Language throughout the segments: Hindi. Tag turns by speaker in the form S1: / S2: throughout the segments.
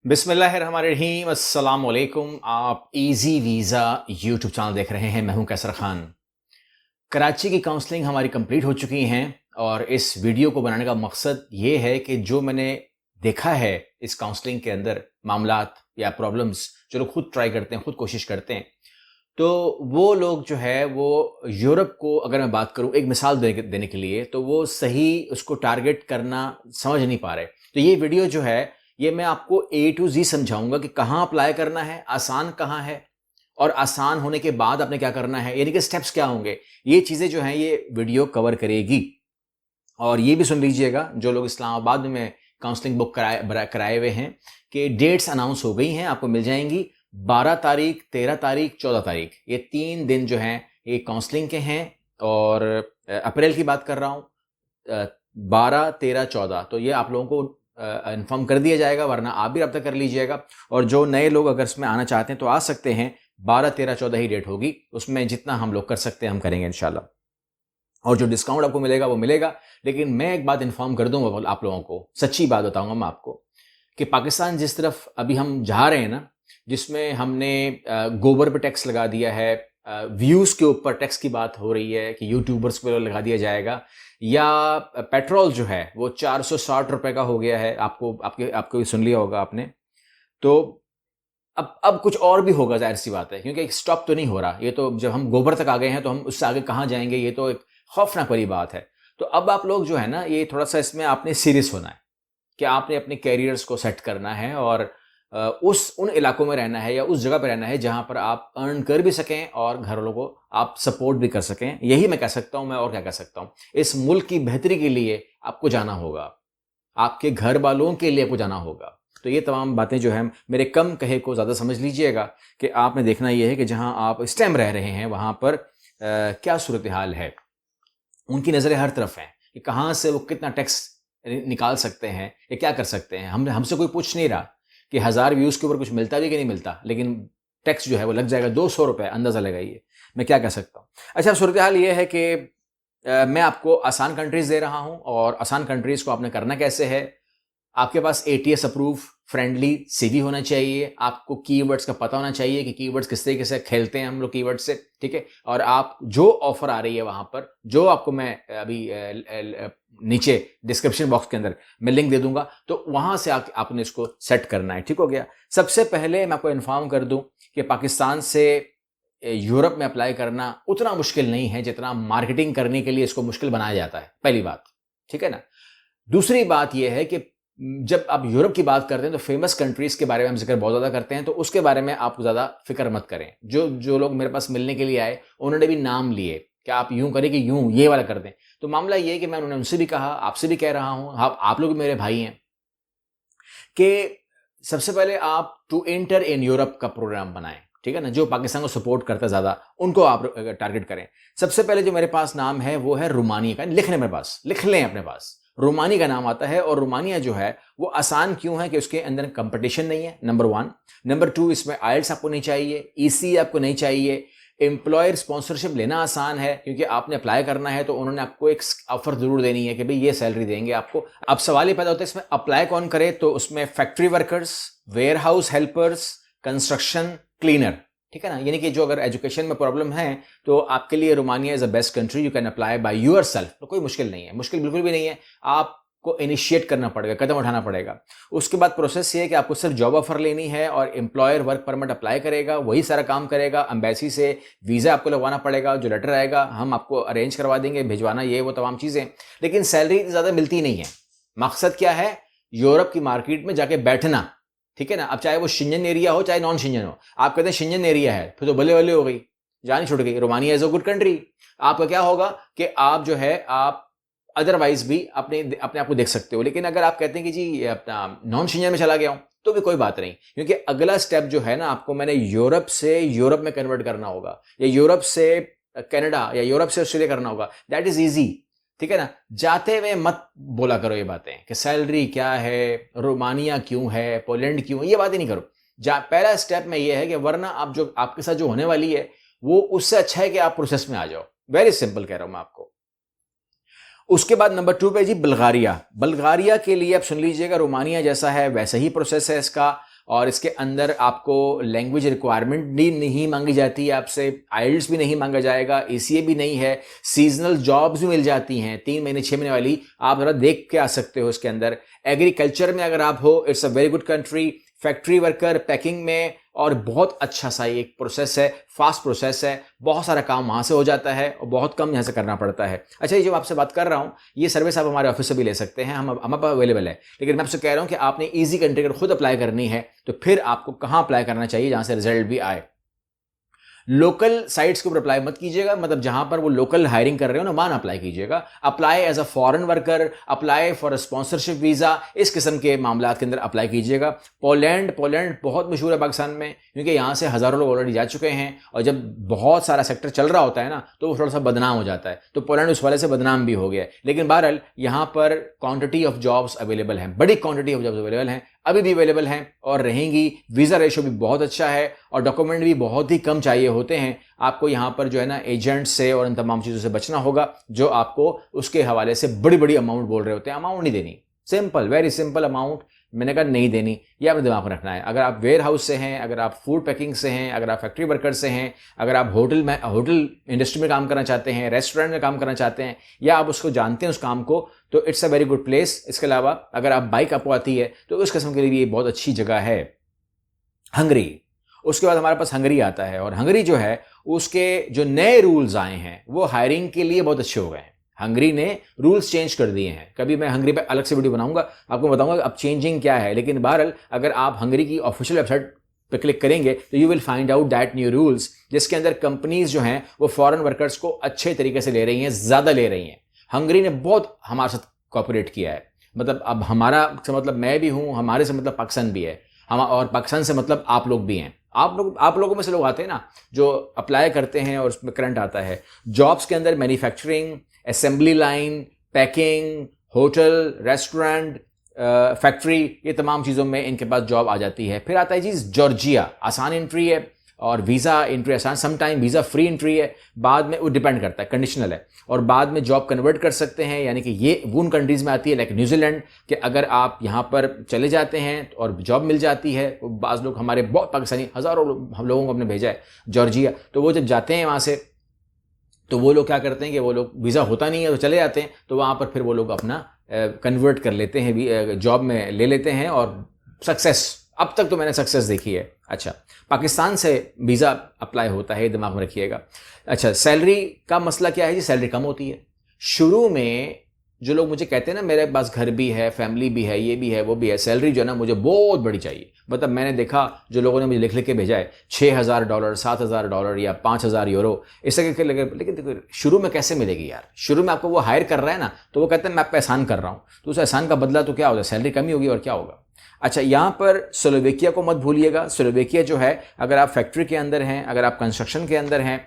S1: बिस्मिल्लाहिर्रहमानिर्रहीम, अस्सलाम वालेकुम। आप इजी वीज़ा यूट्यूब चैनल देख रहे हैं। मैं हूं कैसर खान। कराची की काउंसलिंग हमारी कंप्लीट हो चुकी हैं और इस वीडियो को बनाने का मकसद ये है कि जो मैंने देखा है इस काउंसलिंग के अंदर मामलात या प्रॉब्लम्स, जो लोग खुद ट्राई करते हैं, खुद कोशिश करते हैं, तो वो लोग जो है वो यूरोप को, अगर मैं बात करूं एक मिसाल देने के लिए, तो वो सही उसको टारगेट करना समझ नहीं पा रहे। तो ये वीडियो जो है ये मैं आपको ए टू जी समझाऊंगा कि कहाँ अप्लाई करना है, आसान कहाँ है और आसान होने के बाद आपने क्या करना है, यानी कि स्टेप्स क्या होंगे। ये चीज़ें जो हैं ये वीडियो कवर करेगी। और ये भी सुन लीजिएगा जो लोग इस्लामाबाद में काउंसलिंग बुक कराए हुए हैं कि डेट्स अनाउंस हो गई हैं, आपको मिल जाएंगी। 12 तारीख, 13 तारीख, 14 तारीख, ये 3 दिन जो हैं ये काउंसलिंग के हैं। और अप्रैल की बात कर रहा हूँ, 12, 13, 14, तो ये आप लोगों को इन्फॉर्म कर दिया जाएगा, वरना आप भी रब्ता कर लीजिएगा। और जो नए लोग अगर इसमें आना चाहते हैं तो आ सकते हैं। 12, 13, 14 ही डेट होगी, उसमें जितना हम लोग कर सकते हैं हम करेंगे इंशाल्लाह। और जो डिस्काउंट आपको मिलेगा वो मिलेगा। लेकिन मैं एक बात इन्फॉर्म कर दूंगा आप लोगों को, सच्ची बात बताऊंगा मैं आपको, कि पाकिस्तान जिस तरफ अभी हम जा रहे हैं ना, जिसमें हमने गोबर पे टैक्स लगा दिया है, व्यूज़ के ऊपर टैक्स की बात हो रही है कि यूट्यूबर्स पे लगा दिया जाएगा, या पेट्रोल जो है वो 460 रुपए का हो गया है, आपको सुन लिया होगा आपने। तो अब कुछ और भी होगा, जाहिर सी बात है, क्योंकि एक स्टॉप तो नहीं हो रहा। ये तो जब हम गोबर तक आ गए हैं तो हम उससे आगे कहाँ जाएंगे, ये तो एक खौफनाक वाली बात है। तो अब आप लोग जो है ना, ये थोड़ा सा इसमें आपने सीरियस होना है कि आपने अपने कैरियर्स को सेट करना है और उन इलाकों में रहना है या उस जगह पर रहना है जहां पर आप अर्न कर भी सकें और घर वालों को आप सपोर्ट भी कर सकें। यही मैं कह सकता हूं, मैं और क्या कह सकता हूं। इस मुल्क की बेहतरी के लिए आपको जाना होगा, आपके घर वालों के लिए आपको जाना होगा। तो ये तमाम बातें जो है, मेरे कम कहे को ज़्यादा समझ लीजिएगा कि आपने देखना ये है कि जहां आप इस टाइम रह रहे हैं वहां पर क्या सूरत हाल है। उनकी नज़रें हर तरफ हैं कि कहाँ से वो कितना टैक्स निकाल सकते हैं या क्या कर सकते हैं। हमसे कोई पूछ नहीं रहा कि 1000 व्यूज़ के ऊपर कुछ मिलता भी कि नहीं मिलता, लेकिन टैक्स जो है वो लग जाएगा 200 रुपये, अंदाज़ा लगाइए। मैं क्या कह सकता हूँ। अच्छा, सूरत हाल ये है कि मैं आपको आसान कंट्रीज़ दे रहा हूँ, और आसान कंट्रीज़ को आपने करना कैसे है। आपके पास एटीएस अप्रूव फ्रेंडली सीवी होना चाहिए। आपको कीवर्ड्स का पता होना चाहिए कि कीवर्ड्स किस तरीके से खेलते हैं हम लोग कीवर्ड्स से, ठीक है। और आप जो ऑफर आ रही है वहां पर, जो आपको मैं अभी नीचे डिस्क्रिप्शन बॉक्स के अंदर मैं लिंक दे दूंगा, तो वहां से आपने इसको सेट करना है। ठीक हो गया। सबसे पहले मैं आपको इन्फॉर्म कर दूं कि पाकिस्तान से यूरोप में अप्लाई करना उतना मुश्किल नहीं है जितना मार्केटिंग करने के लिए इसको मुश्किल बनाया जाता है, पहली बात, ठीक है ना। दूसरी बात यह है कि जब आप यूरोप की बात करते हैं तो फेमस कंट्रीज के बारे में हम जिक्र बहुत ज़्यादा करते हैं, तो उसके बारे में आप ज़्यादा फिक्र मत करें। जो जो लोग मेरे पास मिलने के लिए आए उन्होंने भी नाम लिए कि आप यूं करें कि यूं ये वाला कर दें। तो मामला ये है कि मैं उनसे भी कहा, आपसे भी कह रहा हूं, आप लोग मेरे भाई हैं, कि सबसे पहले आप टू एंटर इन यूरोप का प्रोग्राम बनाएं, ठीक है ना। जो पाकिस्तान को सपोर्ट करता है ज़्यादा, उनको आप टारगेट करें। सबसे पहले जो मेरे पास नाम है वो है रोमानिया का। लिख लें, मेरे पास लिख लें अपने पास, रोमानिया का नाम आता है। और रोमानिया जो है वो आसान क्यों है कि उसके अंदर कंपटीशन नहीं है, नंबर 1। नंबर 2, इसमें आइल्स आपको नहीं चाहिए, ईसी आपको नहीं चाहिए, एम्प्लॉयर स्पॉन्सरशिप लेना आसान है क्योंकि आपने अप्लाई करना है तो उन्होंने आपको एक ऑफर जरूर देनी है कि भाई ये सैलरी देंगे आपको। अब सवाल ये पैदा होता है इसमें अप्लाई कौन करे, तो उसमें factory workers, warehouse helpers, construction cleaner, ठीक है ना। यानी कि जो अगर एजुकेशन में प्रॉब्लम है तो आपके लिए Romania is the best country, you can apply by yourself. तो कोई मुश्किल नहीं है, मुश्किल बिल्कुल भी नहीं है। आपको इनिशिएट करना पड़ेगा, कदम उठाना पड़ेगा। उसके बाद प्रोसेस ये है कि आपको सिर्फ जॉब ऑफर लेनी है और एम्प्लॉयर वर्क परमिट अप्लाई करेगा, वही सारा काम करेगा। एम्बेसी से वीज़ा आपको लगवाना पड़ेगा, जो लेटर आएगा हम आपको अरेंज करवा देंगे, भिजवाना, ये वो तमाम चीज़ें। लेकिन सैलरी ज़्यादा मिलती नहीं है। मकसद क्या है, यूरोप की मार्केट में जाके बैठना, ठीक है ना। अब चाहे वो शिंजन एरिया हो चाहे नॉन शिंजन हो, आप कहते हैं शिंजन एरिया है फिर तो बल्ले बल्ले हो गई, जान छुट गई। Romania is a good country. आपका क्या होगा कि आप जो है आप अदरवाइज भी अपने अपने आप को देख सकते हो। लेकिन अगर आप कहते हैं कि जी अपना नॉन शिंजन में चला गया हूं, तो भी कोई बात नहीं, क्योंकि अगला स्टेप जो है ना, आपको मैंने यूरोप से यूरोप में कन्वर्ट करना होगा, या यूरोप से कनाडा या यूरोप से ऑस्ट्रेलिया करना होगा। दैट इज ईजी, ठीक है ना। जाते हुए मत बोला करो ये बातें कि सैलरी क्या है, रोमानिया क्यों है, पोलैंड क्यों, ये बातें नहीं करो। पहला स्टेप में ये है कि वरना आप जो आपके साथ जो होने वाली है वो उससे अच्छा है कि आप प्रोसेस में आ जाओ। वेरी सिंपल कह रहा हूं मैं आपको। उसके बाद नंबर 2 पे जी बल्गारिया। बल्गारिया के लिए आप सुन लीजिएगा, रोमानिया जैसा है वैसा ही प्रोसेस है इसका। और इसके अंदर आपको लैंग्वेज रिक्वायरमेंट भी नहीं मांगी जाती है आपसे, आइल्स भी नहीं मांगा जाएगा, ECA भी नहीं है, सीजनल जॉब्स भी मिल जाती हैं 3 महीने 6 महीने वाली, आप जरा देख के आ सकते हो इसके अंदर। एग्रीकल्चर में अगर आप हो, it's a very good country. Factory worker, packing में, और बहुत अच्छा सा एक प्रोसेस है, फास्ट प्रोसेस है, बहुत सारा काम वहाँ से हो जाता है और बहुत कम यहाँ से करना पड़ता है। अच्छा, ये जो आपसे बात कर रहा हूँ, ये सर्विस आप हमारे ऑफिस से भी ले सकते हैं, हमारे पास अवेलेबल है। लेकिन मैं आपसे कह रहा हूँ कि आपने ईजी कंट्री अगर खुद अप्लाई करनी है तो फिर आपको कहाँ अप्लाई करना चाहिए जहाँ से रिजल्ट भी आए। लोकल साइट्स के ऊपर अप्लाई मत कीजिएगा, मतलब जहां पर वो लोकल हायरिंग कर रहे हो ना, वहां अप्लाई कीजिएगा। Apply as a foreign worker, apply for a sponsorship visa, इस किस्म के मामला के अंदर अप्लाई कीजिएगा। पोलैंड बहुत मशहूर है पाकिस्तान में, क्योंकि यहां से हजारों लोग ऑलरेडी जा चुके हैं, और जब बहुत सारा सेक्टर चल रहा होता है ना तो वो थोड़ा सा बदनाम हो जाता है, तो पोलैंड उस वाले से बदनाम भी हो गया है। लेकिन बहरहाल यहां पर क्वांटिटी ऑफ जॉब्स अवेलेबल हैं, बड़ी क्वांटिटी ऑफ जॉब्स अवेलेबल हैं, अभी भी अवेलेबल हैं और रहेंगी। वीज़ा रेशो भी बहुत अच्छा है और डॉक्यूमेंट भी बहुत ही कम चाहिए होते हैं। आपको यहाँ पर जो है ना एजेंट से और इन तमाम चीज़ों से बचना होगा जो आपको उसके हवाले से बड़ी बड़ी अमाउंट बोल रहे होते हैं। अमाउंट नहीं देनी, सिंपल, वेरी सिंपल अमाउंट मैंने कहा नहीं देनी, ये आपने दिमाग में रखना है। अगर आप वेयर हाउस से हैं, अगर आप फूड पैकिंग से हैं, अगर आप फैक्ट्री वर्कर से हैं, अगर आप होटल इंडस्ट्री में काम करना चाहते हैं, रेस्टोरेंट में काम करना चाहते हैं, या आप उसको जानते हैं उस काम को, तो it's a very good place. इसके अलावा अगर आप बाइक आपको आती है तो उस किस्म के लिए भी ये बहुत अच्छी जगह है। हंगरी, उसके बाद हमारे पास हंगरी आता है, और हंगरी जो है उसके जो नए रूल्स आए हैं वो हायरिंग के लिए बहुत अच्छे हो गए हैं। हंगरी ने रूल्स चेंज कर दिए हैं। कभी मैं हंगरी पे अलग से वीडियो बनाऊंगा, आपको बताऊंगा अब चेंजिंग क्या है। लेकिन बहरहाल अगर आप हंगरी की ऑफिशियल वेबसाइट पे क्लिक करेंगे तो you will find out that new rules, जिसके अंदर कंपनीज जो हैं वो फॉरेन वर्कर्स को अच्छे तरीके से ले रही हैं, ज्यादा ले रही हैं। हंगरी ने बहुत हमारे साथ कोऑपरेट किया है, मतलब अब हमारा से मतलब मैं भी हूं, हमारे से मतलब पाकिस्तान भी है, हम और पाकिस्तान से मतलब आप लोग भी हैं। आप लोगों में से लोग आते हैं ना जो अप्लाई करते हैं और उसमें करंट आता है। जॉब्स के अंदर manufacturing, assembly line, packing, hotel, restaurant, factory, ये तमाम चीज़ों में इनके पास जॉब आ जाती है। फिर आता है जी जॉर्जिया, आसान एंट्री है और वीज़ा एंट्री आसान, समटाइम वीज़ा फ्री एंट्री है, बाद में वो डिपेंड करता है, कंडीशनल है, और बाद में जॉब कन्वर्ट कर सकते हैं। यानी कि ये उन कंट्रीज़ में आती है लाइक न्यूजीलैंड, कि अगर आप यहाँ पर चले जाते हैं और जॉब मिल जाती है। बाज़ लोग हमारे बहुत पाकिस्तानी हज़ारों हम लोगों को हमने भेजा है जॉर्जिया, तो वो जब जाते हैं वहाँ से तो वो लोग क्या करते हैं कि वो लोग वीज़ा होता नहीं है तो चले जाते हैं, तो वहाँ पर फिर वो लोग अपना कन्वर्ट कर लेते हैं, जॉब में ले लेते हैं और सक्सेस, अब तक तो मैंने सक्सेस देखी है। अच्छा, पाकिस्तान से वीज़ा अप्लाई होता है, दिमाग में रखिएगा। अच्छा, सैलरी का मसला क्या है जी? सैलरी कम होती है शुरू में। जो लोग मुझे कहते हैं ना मेरे पास घर भी है, फैमिली भी है, ये भी है, वो भी है, सैलरी जो है ना मुझे बहुत बड़ी चाहिए। मतलब मैंने देखा जो लोगों ने मुझे लिख के भेजा है $6,000, $7,000 या €5,000, इस तरह के लगे। लेकिन देखो शुरू में कैसे मिलेगी यार? शुरू में आपको वो हायर कर रहा है ना, तो वो कहते हैं मैं आप पे एहसान कर रहा हूँ, तो उस एहसान का बदला तो क्या होगा? सैलरी कमी होगी और क्या होगा। अच्छा, यहाँ पर स्लोवेकिया को मत भूलिएगा। स्लोवेकिया जो है, अगर आप फैक्ट्री के अंदर हैं, अगर आप कंस्ट्रक्शन के अंदर हैं,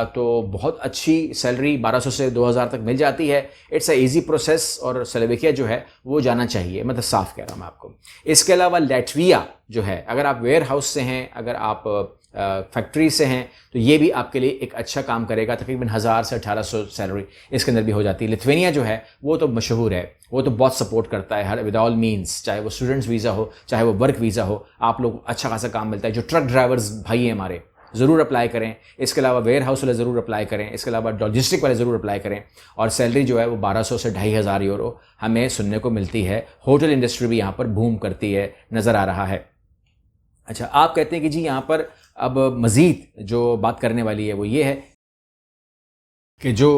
S1: तो बहुत अच्छी सैलरी 1200 से 2000 तक मिल जाती है। इट्स अ इजी प्रोसेस, और स्लोवेकिया जो है वो जाना चाहिए, मतलब साफ कह रहा हूँ मैं आपको। इसके अलावा लैटविया जो है, अगर आप वेयर हाउस से हैं, अगर आप फैक्ट्री से हैं, तो ये भी आपके लिए एक अच्छा काम करेगा। तकरीबन 1000 से 1800 सैलरी इसके अंदर भी हो जाती है। लिथुआनिया जो है वो तो मशहूर है, वो तो बहुत सपोर्ट करता है हर विद ऑल मीन्स, चाहे वो स्टूडेंट्स वीज़ा हो, चाहे वो वर्क वीज़ा हो, आप लोग अच्छा खासा काम मिलता है। जो ट्रक ड्राइवर्स भाई हैं हमारे, ज़रूर अप्लाई करें। इसके अलावा वेयर हाउस वाले ज़रूर अप्लाई करें। इसके अलावा लॉजिस्टिक वाले ज़रूर अप्लाई करें। और सैलरी जो है वो 1200 से €2,500 हमें सुनने को मिलती है। होटल इंडस्ट्री भी यहाँ पर बूम करती है, नज़र आ रहा है। अच्छा, आप कहते हैं कि जी यहाँ पर अब मज़ीद जो बात करने वाली है वो ये है कि जो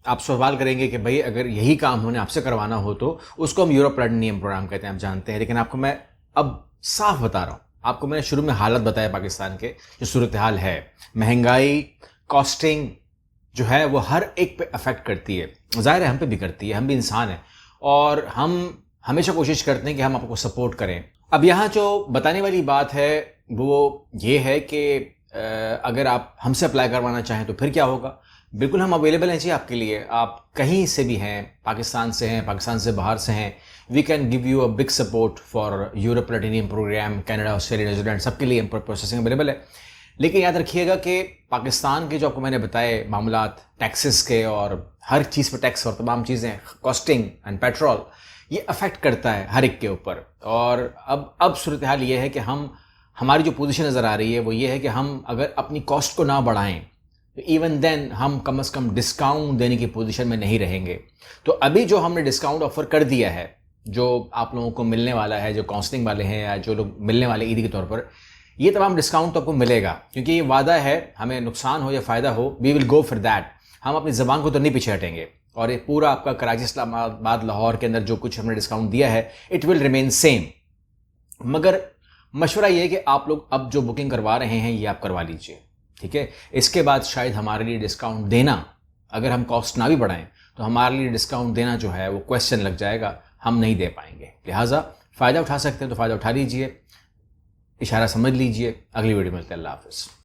S1: आप सवाल करेंगे कि भाई अगर यही काम उन्हें आपसे करवाना हो तो उसको हम यूरोप प्लैटिनियम प्रोग्राम कहते हैं, आप जानते हैं। लेकिन आपको मैं अब साफ बता रहा हूँ, आपको मैंने शुरू में हालत बताया पाकिस्तान के जो सूरत हाल है, महंगाई, कॉस्टिंग जो है वो हर एक पे अफेक्ट करती है। ज़ाहिर है हम पे भी करती है, हम भी इंसान हैं और हम हमेशा कोशिश करते हैं कि हम आपको सपोर्ट करें। अब यहाँ जो बताने वाली बात है वो ये है कि अगर आप हमसे अप्लाई करवाना चाहें तो फिर क्या होगा। बिल्कुल हम अवेलेबल हैं जी आपके लिए, आप कहीं से भी हैं, पाकिस्तान से हैं, पाकिस्तान से बाहर से हैं, we can give you a big support for Europe platinum program. Canada, Australia, New Zealand सबके लिए प्रोसेसिंग अवेलेबल है। लेकिन याद रखिएगा कि पाकिस्तान के जो आपको मैंने बताए मामलात टैक्सेस के और हर चीज़ पर टैक्स और तमाम चीज़ें, कॉस्टिंग एंड पेट्रोल, ये अफेक्ट करता है हर एक के ऊपर। और अब सूरत हाल ये है कि हमारी जो पोजीशन नज़र आ रही है वो ये है कि हम अगर अपनी कॉस्ट को ना बढ़ाएं तो इवन देन हम कम से कम डिस्काउंट देने की पोजीशन में नहीं रहेंगे। तो अभी जो हमने डिस्काउंट ऑफर कर दिया है, जो आप लोगों को मिलने वाला है, जो काउंसलिंग वाले हैं या जो लोग मिलने वाले ईदी के तौर पर, ये तमाम डिस्काउंट तो आपको मिलेगा, क्योंकि ये वादा है, हमें नुकसान हो या फ़ायदा हो, we will go for that. हम अपनी ज़बान को तो नहीं पीछे हटेंगे। और ये पूरा आपका कराची, इस्लामाबाद, लाहौर के अंदर जो कुछ हमने डिस्काउंट दिया है, इट विल रिमेन सेम। मगर मशवरा ये है कि आप लोग अब जो बुकिंग करवा रहे हैं ये आप करवा लीजिए, ठीक है। इसके बाद शायद हमारे लिए डिस्काउंट देना, अगर हम कॉस्ट ना भी बढ़ाएं तो हमारे लिए डिस्काउंट देना जो है वो क्वेश्चन लग जाएगा, हम नहीं दे पाएंगे। लिहाजा फ़ायदा उठा सकते हैं तो फ़ायदा उठा लीजिए, इशारा समझ लीजिए। अगली वीडियो में मिलते हैं। अल्लाह हाफ़िज़।